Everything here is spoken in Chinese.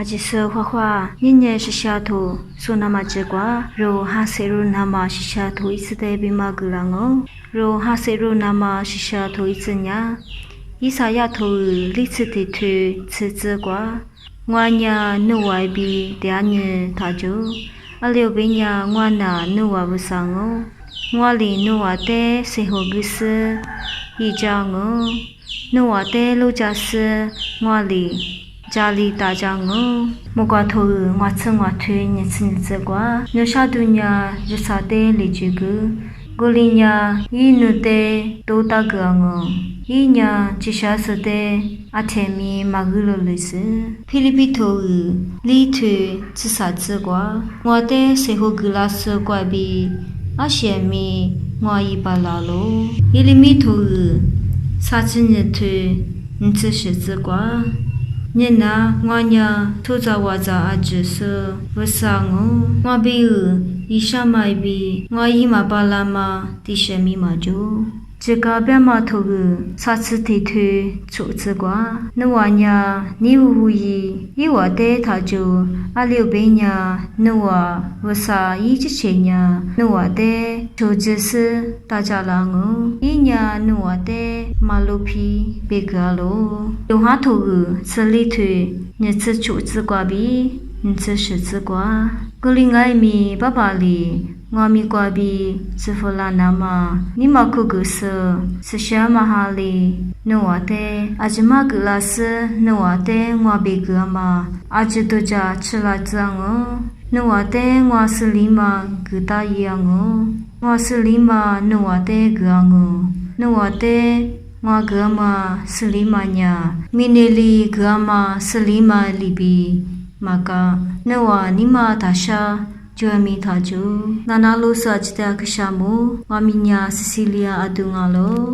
阿吉色花花，年年是下头，说那么结果，若哈塞罗那么是下头一次的比马格朗哦，若哈塞罗那么是下头一次呀，伊萨亚头历次的头次结果，我呀努外比第二年他就，阿六边呀我那努外不上哦，我里努外的谁好个事，一张哦，努外的路家事，我里。家里大家我，莫怪头我吃我推日子过，有啥东西有啥的来这个，过年呀一年的都大个我，一年只下是的阿天米马个了类似，菲律宾头里头吃啥子过，我的生活个拉是怪比阿些米我一把拉喽，一里米头啥子日头你吃些子过。你那我呀，土早我早阿只是不上哦，我比一下买比我一马巴拉嘛，第些米嘛就。这个别嘛头个，啥子地推出这个，那玩呀，你无意，一我的他就阿六边呀，那我为啥一直前呀，那我的就只是大家郎哦，一呀那我的马路皮别个咯，有哈头个，这里推，你这出这个比，你这是这个，个另外米爸爸里。我咪挂比是弗拉那嘛，你马库格斯是啥嘛哈里？那我的阿只马格拉斯，那我的我别个嘛，阿只多家吃了脏哦。那我的我是里嘛个大一样哦，我是里嘛那我的个哦，那我的我个嘛是里嘛呀，米内里个嘛是里嘛里比嘛个，那我你嘛大啥？就米他就，那路萨吉达克沙姆，我米亚西西利亚阿杜阿罗。